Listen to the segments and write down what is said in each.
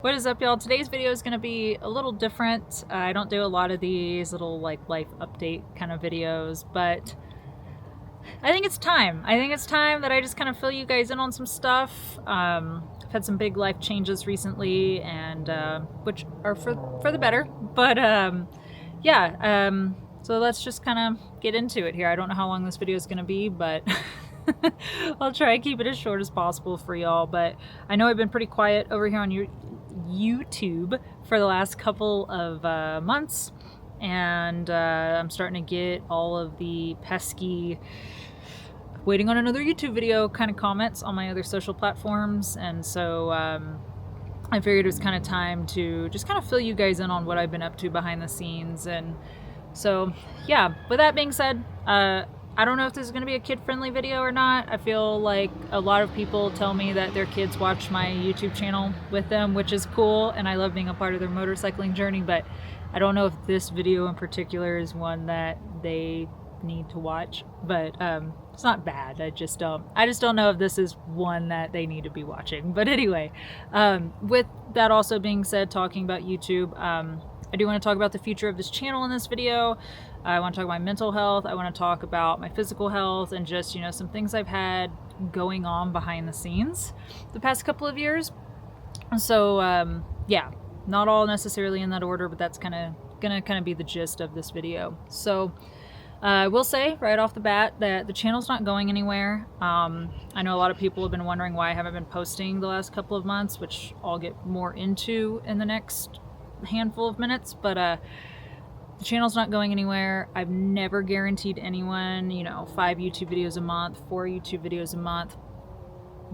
What is up, y'all? Today's video is going to be a little different. I don't do a lot of these little like life update kind of videos, but I think it's time. I think it's time that I just kind of fill you guys in on some stuff. I've had some big life changes recently, and which are for the better. But so let's just kind of get into it here. I don't know how long this video is going to be, but I'll try to keep it as short as possible for y'all. But I know I've been pretty quiet over here on YouTube for the last couple of months, and I'm starting to get all of the pesky waiting on another YouTube video kind of comments on my other social platforms, and so I figured it was kind of time to just kind of fill you guys in on what I've been up to behind the scenes. And so yeah, with that being said, I don't know if this is going to be a kid-friendly video or not. I feel like a lot of people tell me that their kids watch my YouTube channel with them, which is cool, and I love being a part of their motorcycling journey, but I don't know if this video in particular is one that they need to watch. But it's not bad. I just don't know if this is one that they need to be watching. But anyway, with that also being said, talking about YouTube, I do want to talk about the future of this channel in this video. I want to talk about my mental health. I want to talk about my physical health and just, you know, some things I've had going on behind the scenes the past couple of years. So yeah, not all necessarily in that order, but that's gonna be the gist of this video. So I will say right off the bat that the channel's not going anywhere. I know a lot of people have been wondering why I haven't been posting the last couple of months, which I'll get more into in the next handful of minutes, but the channel's not going anywhere. I've never guaranteed anyone, you know, 5 YouTube videos a month, 4 YouTube videos a month,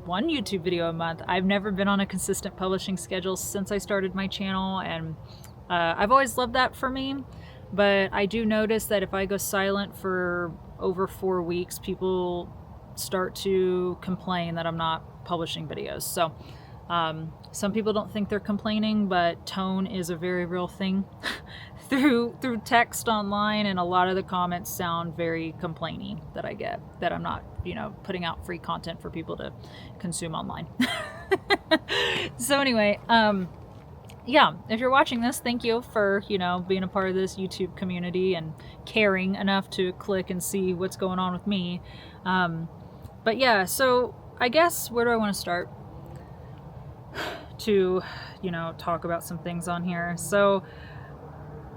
1 YouTube video a month. I've never been on a consistent publishing schedule since I started my channel, and I've always loved that for me. But I do notice that if I go silent for over 4 weeks, people start to complain that I'm not publishing videos. So some people don't think they're complaining, but tone is a very real thing through text online, and a lot of the comments sound very complainy that I get that I'm not, you know, putting out free content for people to consume online. So anyway, yeah, if you're watching this, thank you for, you know, being a part of this YouTube community and caring enough to click and see what's going on with me. But yeah, so I guess where do I want to start to, you know, talk about some things on here? So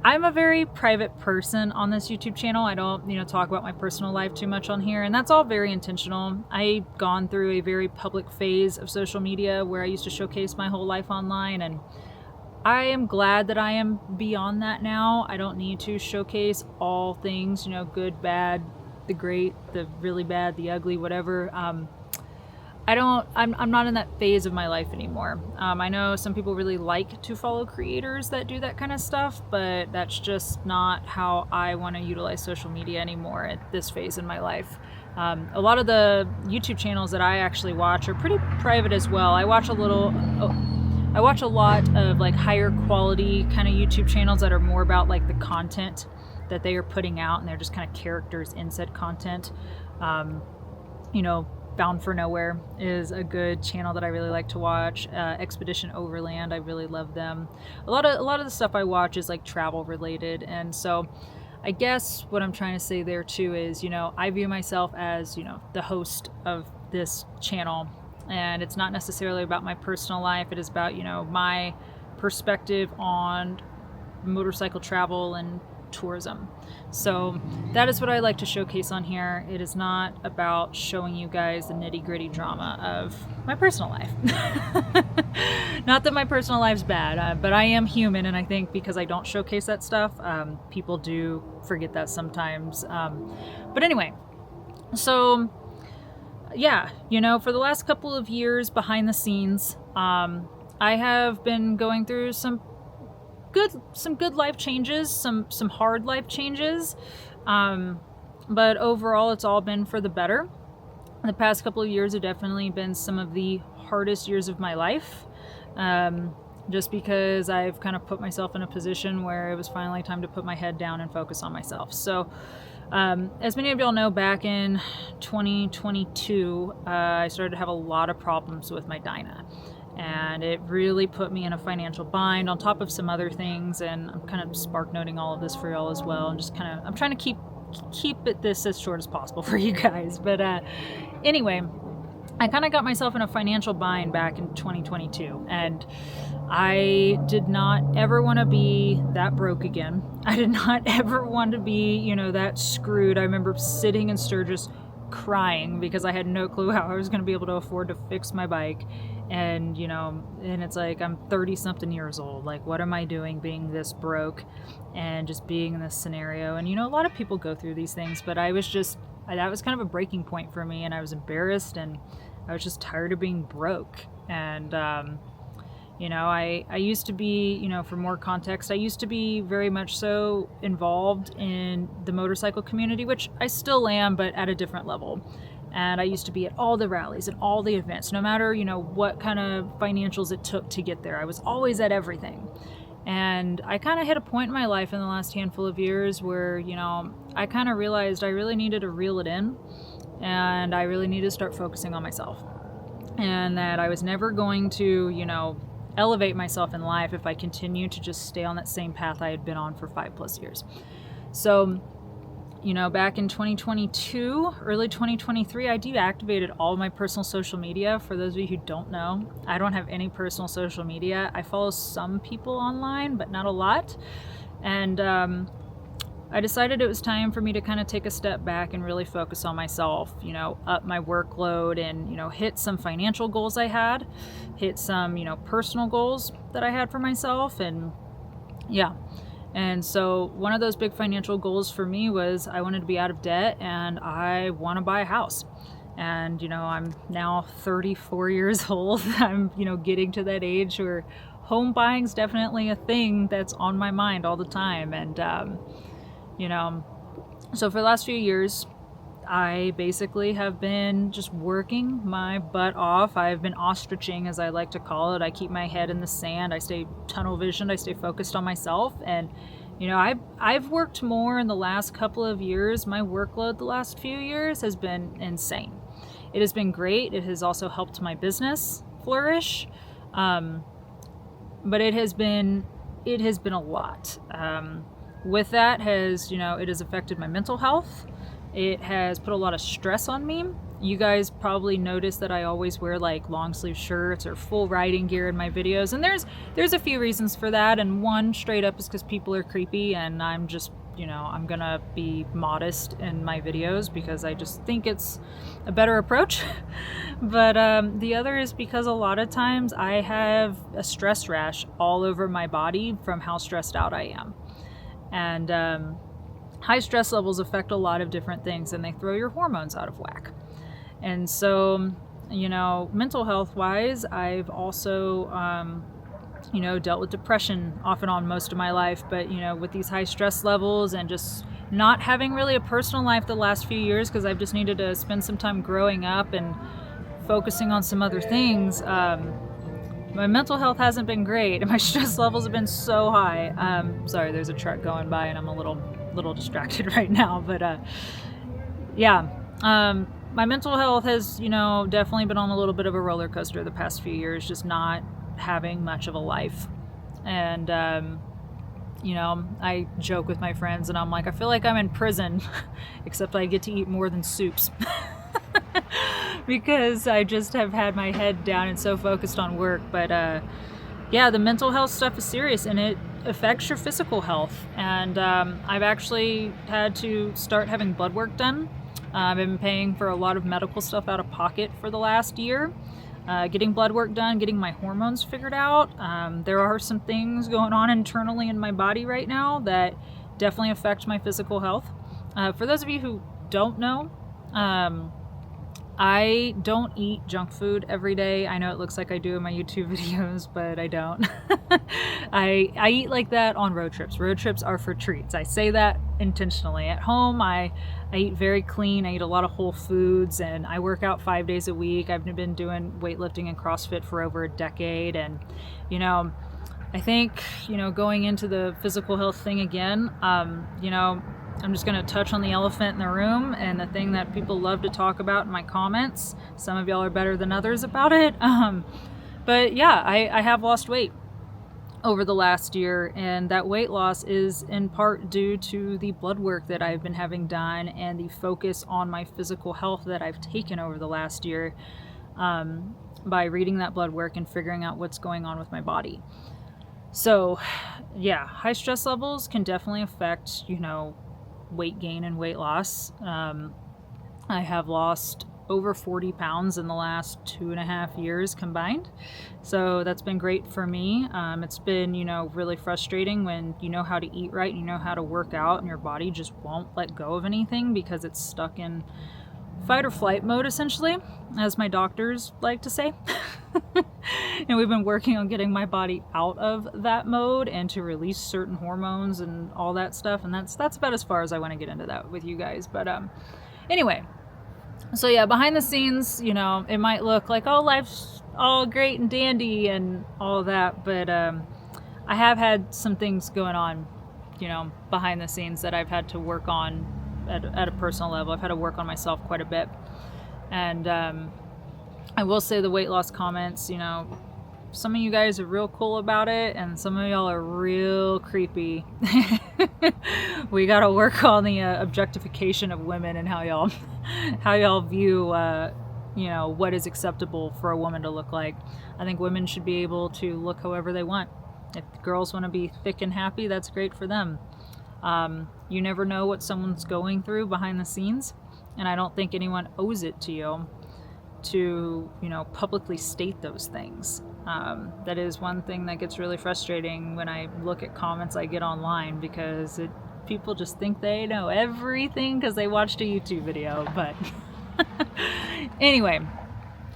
I'm a very private person on this YouTube channel. I don't, you know, talk about my personal life too much on here, and that's all very intentional. I've gone through a very public phase of social media where I used to showcase my whole life online, and I am glad that I am beyond that now. I don't need to showcase all things, you know, good, bad, the great, the really bad, the ugly, whatever. I'm not in that phase of my life anymore. I know some people really like to follow creators that do that kind of stuff, but that's just not how I want to utilize social media anymore at this phase in my life. A lot of the YouTube channels that I actually watch are pretty private as well. I watch a lot of like higher quality kind of YouTube channels that are more about like the content that they are putting out, and they're just kind of characters in said content. You know, Bound for Nowhere is a good channel that I really like to watch. Expedition Overland, I really love them. A lot of the stuff I watch is like travel related, and so I guess what I'm trying to say there too is, you know, I view myself as, you know, the host of this channel, and it's not necessarily about my personal life. It is about, you know, my perspective on motorcycle travel and tourism. So that is what I like to showcase on here. It is not about showing you guys the nitty-gritty drama of my personal life. Not that my personal life's bad, but I am human, and I think because I don't showcase that stuff, people do forget that sometimes. But anyway, so yeah, you know, for the last couple of years behind the scenes, I have been going through some good life changes, some hard life changes, but overall it's all been for the better. The past couple of years have definitely been some of the hardest years of my life, just because I've kind of put myself in a position where it was finally time to put my head down and focus on myself. So as many of y'all know, back in 2022 I started to have a lot of problems with my Dyna. and it really put me in a financial bind on top of some other things. And I'm kind of spark noting all of this for y'all as well, and just kind of, I'm trying to keep this as short as possible for you guys. But anyway, I kind of got myself in a financial bind back in 2022, and I did not ever want to be that broke again. I did not ever want to be, that screwed. I remember sitting in Sturgis crying because I had no clue how I was going to be able to afford to fix my bike. And, and it's like, I'm 30 something years old. Like, what am I doing being this broke and just being in this scenario? And, a lot of people go through these things, but that was kind of a breaking point for me, and I was embarrassed, and I was just tired of being broke. And, I used to be, for more context, I used to be very much so involved in the motorcycle community, which I still am, but at a different level. And I used to be at all the rallies and all the events, no matter, what kind of financials it took to get there. I was always at everything. And I kind of hit a point in my life in the last handful of years where, I kind of realized I really needed to reel it in, and I really needed to start focusing on myself. And that I was never going to, elevate myself in life if I continued to just stay on that same path I had been on for 5+ years. So, back in 2022, early 2023, I deactivated all my personal social media. For those of you who don't know, I don't have any personal social media. I follow some people online, but not a lot. And I decided it was time for me to kind of take a step back and really focus on myself, up my workload and, hit some financial goals I had, hit some, personal goals that I had for myself. And yeah. And so one of those big financial goals for me was I wanted to be out of debt, and I want to buy a house. And, I'm now 34 years old. I'm, getting to that age where home buying is definitely a thing that's on my mind all the time. And, so for the last few years, I basically have been just working my butt off. I've been ostriching, as I like to call it. I keep my head in the sand. I stay tunnel visioned. I stay focused on myself. And, I've worked more in the last couple of years. My workload the last few years has been insane. It has been great. It has also helped my business flourish. But it has been a lot. With that it has affected my mental health. It has put a lot of stress on me. You guys probably noticed that I always wear like long sleeve shirts or full riding gear in my videos. And there's a few reasons for that. And one straight up is because people are creepy, and I'm just, I'm gonna be modest in my videos because I just think it's a better approach. But the other is because a lot of times I have a stress rash all over my body from how stressed out I am. And high stress levels affect a lot of different things, and they throw your hormones out of whack. And so, mental health wise, I've also, dealt with depression off and on most of my life. But, with these high stress levels and just not having really a personal life the last few years, because I've just needed to spend some time growing up and focusing on some other things, my mental health hasn't been great, and my stress levels have been so high. Sorry, there's a truck going by, and I'm a little distracted right now. But my mental health has, definitely been on a little bit of a roller coaster the past few years, just not having much of a life. And I joke with my friends, and I'm like, I feel like I'm in prison, except I get to eat more than soups. Because I just have had my head down and so focused on work. But the mental health stuff is serious, and it affects your physical health. And I've actually had to start having blood work done. I've been paying for a lot of medical stuff out of pocket for the last year. Getting blood work done, getting my hormones figured out. There are some things going on internally in my body right now that definitely affect my physical health. For those of you who don't know, I don't eat junk food every day. I know it looks like I do in my YouTube videos, but I don't. I eat like that on road trips. Road trips are for treats. I say that intentionally. At home, I eat very clean. I eat a lot of whole foods, and I work out 5 days a week. I've been doing weightlifting and CrossFit for over a decade. And, I think, going into the physical health thing again, I'm just going to touch on the elephant in the room and the thing that people love to talk about in my comments. Some of y'all are better than others about it. But yeah, I have lost weight over the last year, and that weight loss is in part due to the blood work that I've been having done and the focus on my physical health that I've taken over the last year, by reading that blood work and figuring out what's going on with my body. So yeah, high stress levels can definitely affect, weight gain and weight loss. I have lost over 40 pounds in the last 2.5 years combined. So that's been great for me. It's been, really frustrating when you know how to eat right, you know how to work out, and your body just won't let go of anything because it's stuck in fight or flight mode, essentially, as my doctors like to say. And we've been working on getting my body out of that mode and to release certain hormones and all that stuff. And that's about as far as I want to get into that with you guys. But anyway, so yeah, behind the scenes, it might look like, oh, life's all great and dandy and all that, but I have had some things going on, behind the scenes that I've had to work on at a personal level. I've had to work on myself quite a bit. And I will say the weight loss comments, some of you guys are real cool about it, and some of y'all are real creepy. We got to work on the objectification of women and how y'all view, what is acceptable for a woman to look like. I think women should be able to look however they want. If girls want to be thick and happy, that's great for them. You never know what someone's going through behind the scenes, and I don't think anyone owes it to you to, publicly state those things. That is one thing that gets really frustrating when I look at comments I get online, because people just think they know everything because they watched a YouTube video. But anyway,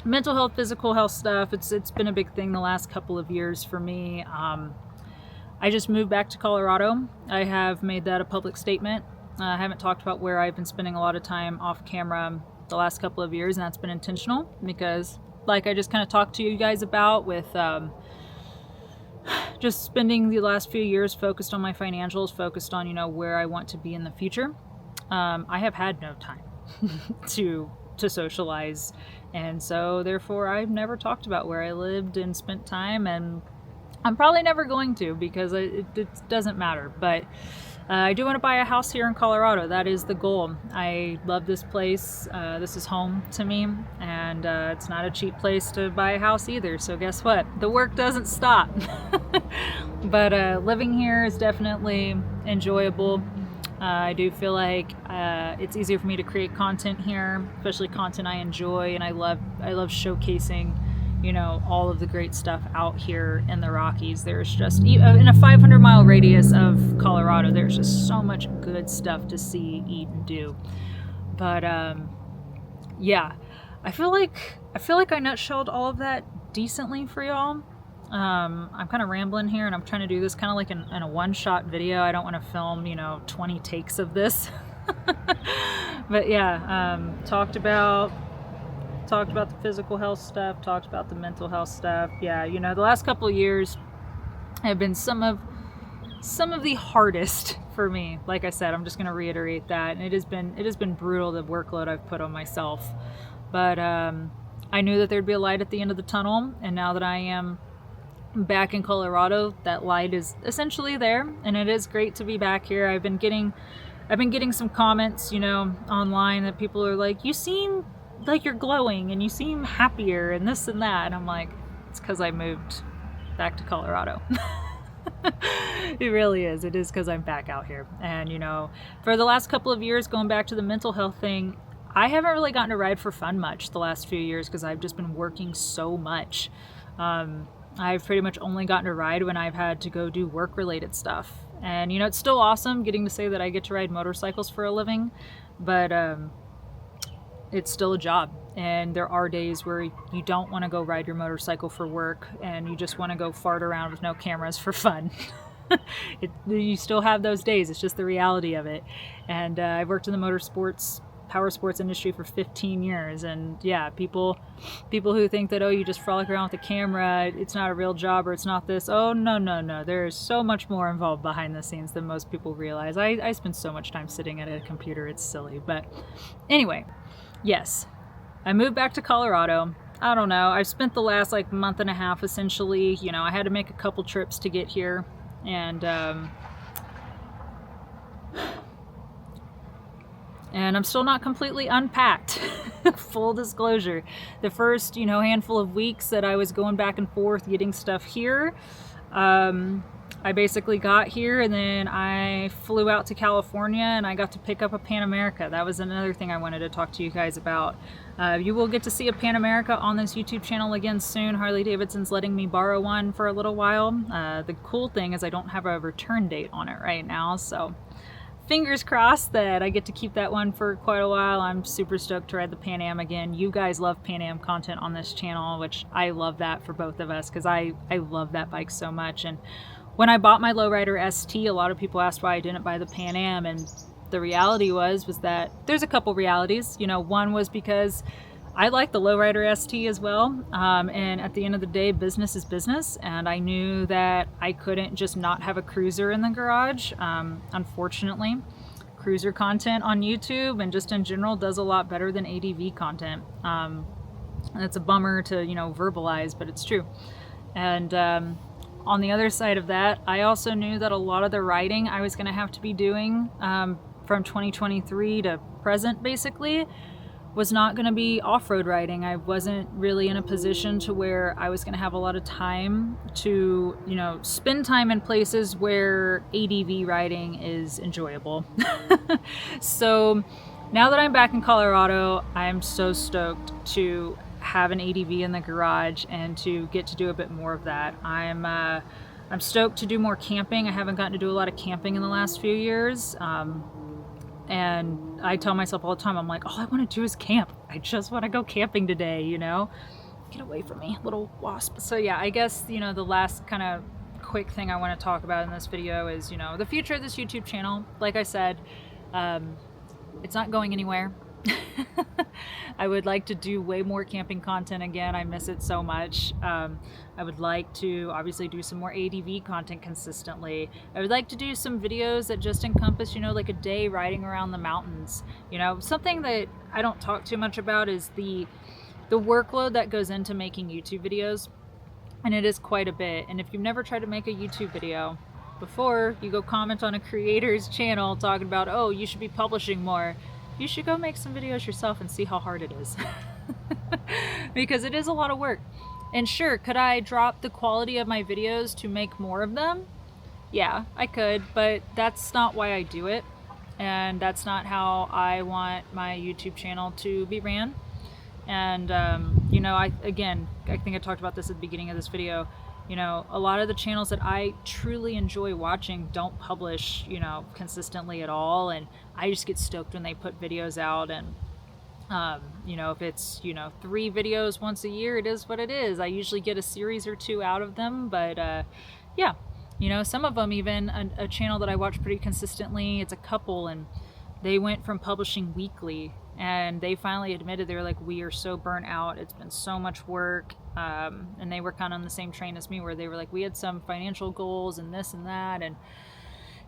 mental health, physical health stuff, it's been a big thing the last couple of years for me. I just moved back to Colorado. I have made that a public statement. I haven't talked about where I've been spending a lot of time off camera the last couple of years, and that's been intentional because, like I just kind of talked to you guys about with just spending the last few years focused on my financials, focused on, where I want to be in the future. I have had no time to socialize, and so therefore I've never talked about where I lived and spent time, and I'm probably never going to, because it doesn't matter. But I do want to buy a house here in Colorado. That is the goal. I love this place. This is home to me, and it's not a cheap place to buy a house either. So guess what? The work doesn't stop. But living here is definitely enjoyable. I do feel like it's easier for me to create content here, especially content I enjoy, and I love showcasing, all of the great stuff out here in the Rockies. There's just, in a 500-mile radius of Colorado, there's just so much good stuff to see, eat, and do. But yeah, I feel like I nutshelled all of that decently for y'all. I'm kind of rambling here, and I'm trying to do this kind of like in a one-shot video. I don't want to film, 20 takes of this. But yeah, talked about the physical health stuff, talked about the mental health stuff. Yeah, the last couple of years have been some of the hardest for me. Like I said, I'm just going to reiterate that, and it has been brutal, the workload I've put on myself. But I knew that there'd be a light at the end of the tunnel, and now that I am back in Colorado, that light is essentially there, and it is great to be back here. I've been getting some comments, online, that people are like, you seem like you're glowing and you seem happier and this and that, and I'm like, it's because I moved back to Colorado. It really is. It is because I'm back out here. And for the last couple of years, going back to the mental health thing, I haven't really gotten to ride for fun much the last few years because I've just been working so much. I've pretty much only gotten to ride when I've had to go do work related stuff. And it's still awesome getting to say that I get to ride motorcycles for a living, but it's still a job, and there are days where you don't want to go ride your motorcycle for work and you just want to go fart around with no cameras for fun. You still have those days. It's just the reality of it. And I've worked in the power sports industry for 15 years, and yeah, people who think that, oh, you just frolic around with a camera, it's not a real job, or it's not this. Oh, no, there's so much more involved behind the scenes than most people realize. I spend so much time sitting at a computer, it's silly. But anyway, yes, I moved back to Colorado. I don't know. I've spent the last like month and a half essentially, you know, I had to make a couple trips to get here, and I'm still not completely unpacked. Full disclosure. The first, you know, handful of weeks that I was going back and forth getting stuff here, I basically got here and then I flew out to California and I got to pick up a Pan America. That was another thing I wanted to talk to you guys about. You will get to see a Pan America on this YouTube channel again soon. Harley Davidson's letting me borrow one for a little while. The cool thing is I don't have a return date on it right now, so fingers crossed that I get to keep that one for quite a while. I'm super stoked to ride the Pan Am again. You guys love Pan Am content on this channel, which I love that for both of us because I love that bike so much. And when I bought my Lowrider ST, a lot of people asked why I didn't buy the Pan Am, and the reality was that there's a couple realities. You know, one was because I like the Lowrider ST as well, and at the end of the day, business is business, and I knew that I couldn't just not have a cruiser in the garage. Unfortunately, cruiser content on YouTube and just in general does a lot better than ADV content. And it's a bummer to, you know, verbalize, but it's true. And on the other side of that, I also knew that a lot of the riding I was going to have to be doing from 2023 to present basically was not going to be off-road riding. I wasn't really in a position to where I was going to have a lot of time to, you know, spend time in places where ADV riding is enjoyable. So now that I'm back in Colorado, I'm so stoked to have an ADV in the garage and to get to do a bit more of that. I'm stoked to do more camping. I haven't gotten to do a lot of camping in the last few years. And I tell myself all the time, I'm like, all I want to do is camp. I just want to go camping today, you know? Get away from me, little wasp. So yeah, I guess, you know, the last kind of quick thing I want to talk about in this video is, you know, the future of this YouTube channel. Like I said, it's not going anywhere. I would like to do way more camping content again. I miss it so much. I would like to obviously do some more ADV content consistently. I would like to do some videos that just encompass, you know, like a day riding around the mountains. You know, something that I don't talk too much about is the workload that goes into making YouTube videos. And it is quite a bit. And if you've never tried to make a YouTube video before, you go comment on a creator's channel talking about, oh, you should be publishing more. You should go make some videos yourself and see how hard it is. Because it is a lot of work. And sure, could I drop the quality of my videos to make more of them? Yeah, I could, but that's not why I do it. And that's not how I want my YouTube channel to be ran. And, you know, I think I talked about this at the beginning of this video. You know, a lot of the channels that I truly enjoy watching don't publish, you know, consistently at all. And I just get stoked when they put videos out. And, you know, if it's, you know, 3 videos once a year, it is what it is. I usually get a series or 2 out of them. But, yeah, you know, some of them, even a channel that I watch pretty consistently, it's a couple, and they went from publishing weekly. And they finally admitted, they were like, we are so burnt out. It's been so much work. And they were kind of on the same train as me, where they were like, we had some financial goals and this and that. And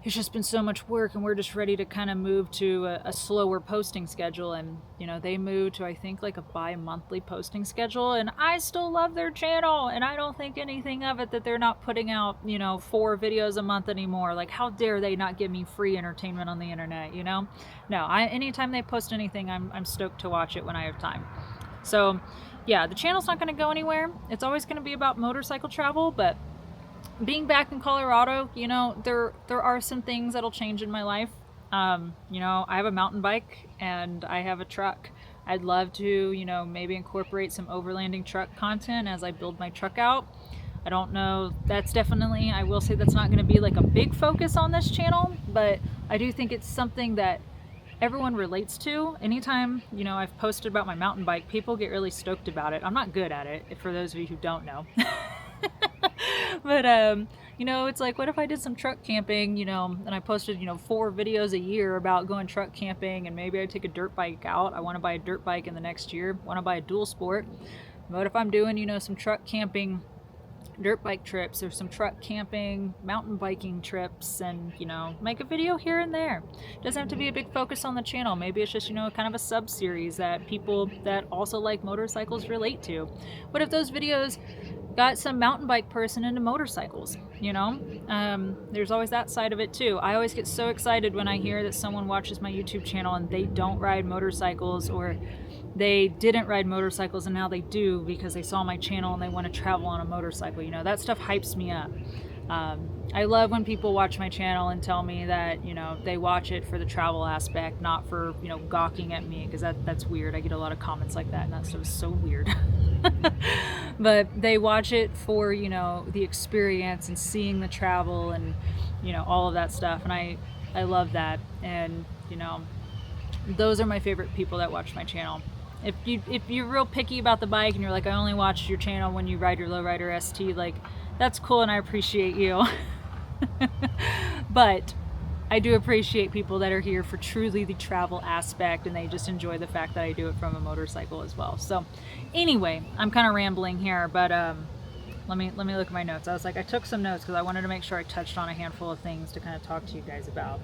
it's just been so much work, and we're just ready to kind of move to a slower posting schedule. And, you know, they moved to, I think, like a bi-monthly posting schedule. And I still love their channel. And I don't think anything of it that they're not putting out, you know, 4 videos a month anymore. Like, how dare they not give me free entertainment on the internet, you know? No, anytime they post anything, I'm stoked to watch it when I have time. So, yeah, the channel's not going to go anywhere. It's always going to be about motorcycle travel, but being back in Colorado, you know, there are some things that'll change in my life. You know, I have a mountain bike and I have a truck. I'd love to, you know, maybe incorporate some overlanding truck content as I build my truck out. I don't know, that's definitely, I will say that's not going to be like a big focus on this channel, but I do think it's something that everyone relates to. Anytime, you know, I've posted about my mountain bike, people get really stoked about it. I'm not good at it, for those of you who don't know. But, you know, it's like, what if I did some truck camping, you know, and I posted, you know, 4 videos a year about going truck camping, and maybe I take a dirt bike out. I want to buy a dirt bike in the next year. Want to buy a dual sport. What if I'm doing, you know, some truck camping dirt bike trips or some truck camping, mountain biking trips, and, you know, make a video here and there. Doesn't have to be a big focus on the channel. Maybe it's just, you know, kind of a sub series that people that also like motorcycles relate to. What if those videos got some mountain bike person into motorcycles, you know? There's always that side of it too. I always get so excited when I hear that someone watches my YouTube channel and they don't ride motorcycles, or they didn't ride motorcycles and now they do because they saw my channel and they want to travel on a motorcycle. You know, that stuff hypes me up. I love when people watch my channel and tell me that, you know, they watch it for the travel aspect, not for, you know, gawking at me, because that's weird. I get a lot of comments like that, and that stuff is so weird. But they watch it for, you know, the experience and seeing the travel and, you know, all of that stuff. And I love that. And, you know, those are my favorite people that watch my channel. If you're real picky about the bike and you're like, I only watch your channel when you ride your lowrider ST, like, that's cool and I appreciate you. But I do appreciate people that are here for truly the travel aspect, and they just enjoy the fact that I do it from a motorcycle as well. So anyway, I'm kind of rambling here, but let me look at my notes. I was like, I took some notes because I wanted to make sure I touched on a handful of things to kind of talk to you guys about.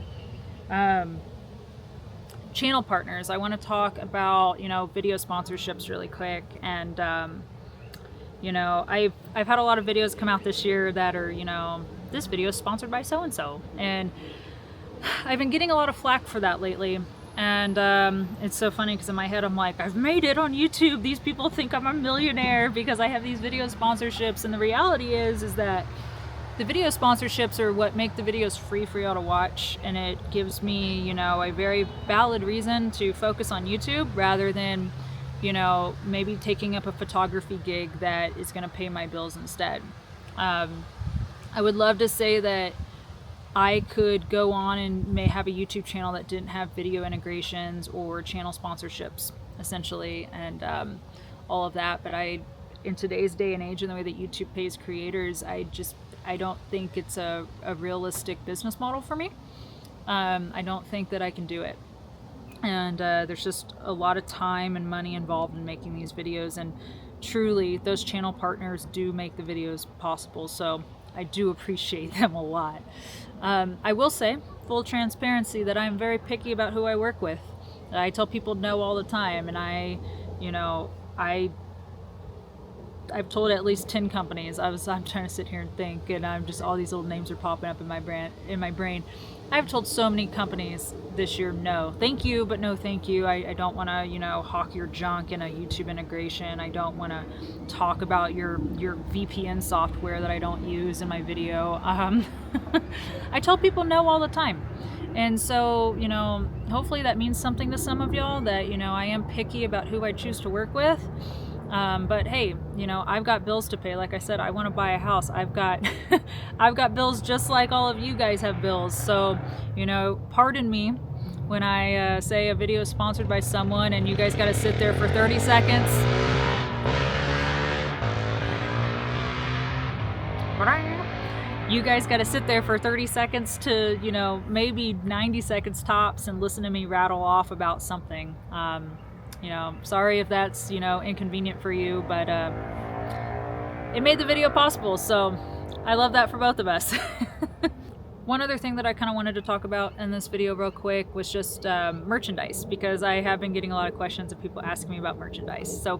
Channel partners. I want to talk about, you know, video sponsorships really quick. And you know, I've had a lot of videos come out this year that are, you know, this video is sponsored by so and so, and I've been getting a lot of flack for that lately. And it's so funny because in my head I'm like, I've made it on YouTube. These people think I'm a millionaire because I have these video sponsorships. And the reality is that the video sponsorships are what make the videos free for y'all to watch, and it gives me, you know, a very valid reason to focus on YouTube rather than, you know, maybe taking up a photography gig that is going to pay my bills instead. I would love to say that I could go on and may have a YouTube channel that didn't have video integrations or channel sponsorships, essentially, and all of that. But in today's day and age, in the way that YouTube pays creators, I don't think it's a realistic business model for me. I don't think that I can do it. And there's just a lot of time and money involved in making these videos, and truly those channel partners do make the videos possible, so I do appreciate them a lot. I will say, full transparency, that I'm very picky about who I work with. I tell people no all the time, and I've told at least 10 companies. I'm trying to sit here and think, and I'm just, all these old names are popping up in my brain. I've told so many companies this year, no, thank you, but no thank you. I don't want to, you know, hawk your junk in a YouTube integration. I don't want to talk about your VPN software that I don't use in my video. I tell people no all the time. And so, you know, hopefully that means something to some of y'all, that, you know, I am picky about who I choose to work with. But hey, you know, I've got bills to pay. Like I said, I want to buy a house. I've got bills just like all of you guys have bills. So, you know, pardon me when I say a video is sponsored by someone and you guys got to sit there for 30 seconds. You guys got to sit there for 30 seconds to, you know, maybe 90 seconds tops and listen to me rattle off about something. You know, sorry if that's, you know, inconvenient for you, but it made the video possible, so I love that for both of us. One other thing that I kind of wanted to talk about in this video real quick was just merchandise, because I have been getting a lot of questions of people asking me about merchandise. So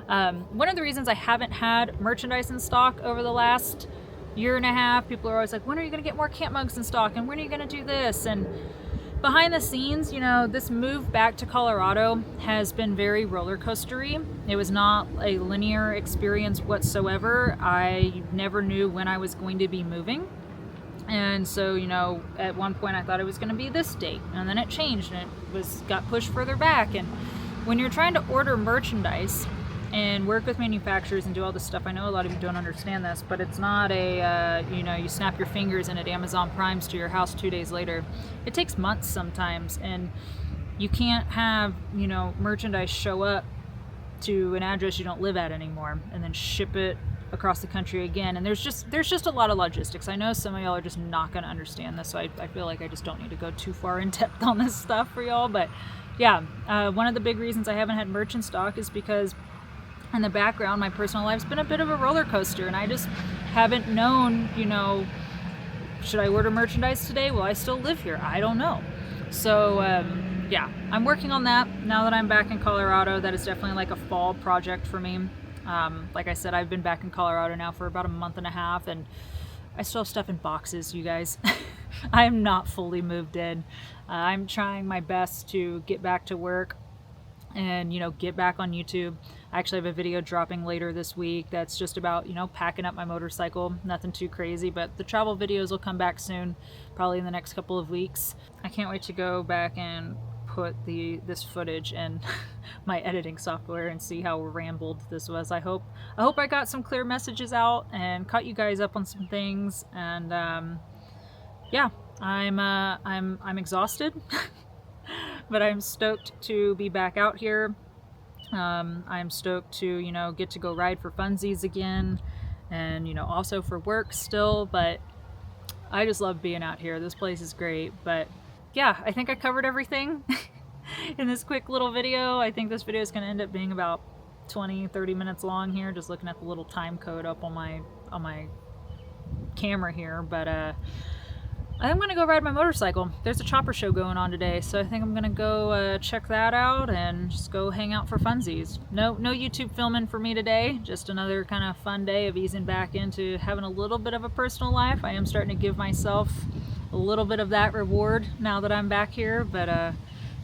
one of the reasons I haven't had merchandise in stock over the last year and a half, people are always like, when are you going to get more camp mugs in stock, and when are you going to do this? And behind the scenes, you know, this move back to Colorado has been very roller coastery. It was not a linear experience whatsoever. I never knew when I was going to be moving. And so, you know, at one point I thought it was going to be this date, and then it changed and it got pushed further back. And when you're trying to order merchandise and work with manufacturers and do all this stuff, I know a lot of you don't understand this, but it's not a, you know, you snap your fingers and it Amazon Primes to your house 2 days later. It takes months sometimes, and you can't have, you know, merchandise show up to an address you don't live at anymore and then ship it across the country again. And there's just a lot of logistics. I know some of y'all are just not going to understand this, so I feel like I just don't need to go too far in depth on this stuff for y'all. But yeah, one of the big reasons I haven't had merch in stock is because in the background, my personal life's been a bit of a roller coaster, and I just haven't known, you know, should I order merchandise today? Will I still live here? I don't know. So yeah, I'm working on that now that I'm back in Colorado. That is definitely like a fall project for me. Like I said, I've been back in Colorado now for about a month and a half, and I still have stuff in boxes, you guys. I am not fully moved in. I'm trying my best to get back to work and, you know, get back on YouTube. I actually have a video dropping later this week that's just about, you know, packing up my motorcycle. Nothing too crazy, but the travel videos will come back soon, probably in the next couple of weeks. I can't wait to go back and put this footage in my editing software and see how rambled this was. I hope I got some clear messages out and caught you guys up on some things. And yeah, I'm exhausted. But I'm stoked to be back out here. I'm stoked to, you know, get to go ride for funsies again, and, you know, also for work still. But I just love being out here. This place is great. But yeah, I think I covered everything in this quick little video. I think this video is going to end up being about 20-30 minutes long here, just looking at the little time code up on my camera here. But I'm gonna go ride my motorcycle. There's a chopper show going on today, so I think I'm gonna go check that out and just go hang out for funsies. No YouTube filming for me today. Just another kind of fun day of easing back into having a little bit of a personal life. I am starting to give myself a little bit of that reward now that I'm back here. But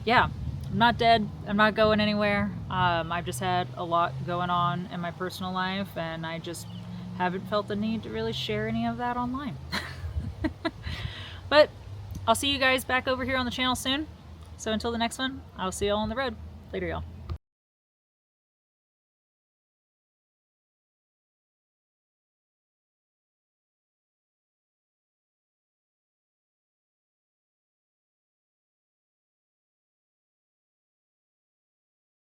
yeah, I'm not dead. I'm not going anywhere. I've just had a lot going on in my personal life, and I just haven't felt the need to really share any of that online. But I'll see you guys back over here on the channel soon. So until the next one, I'll see y'all on the road. Later, y'all.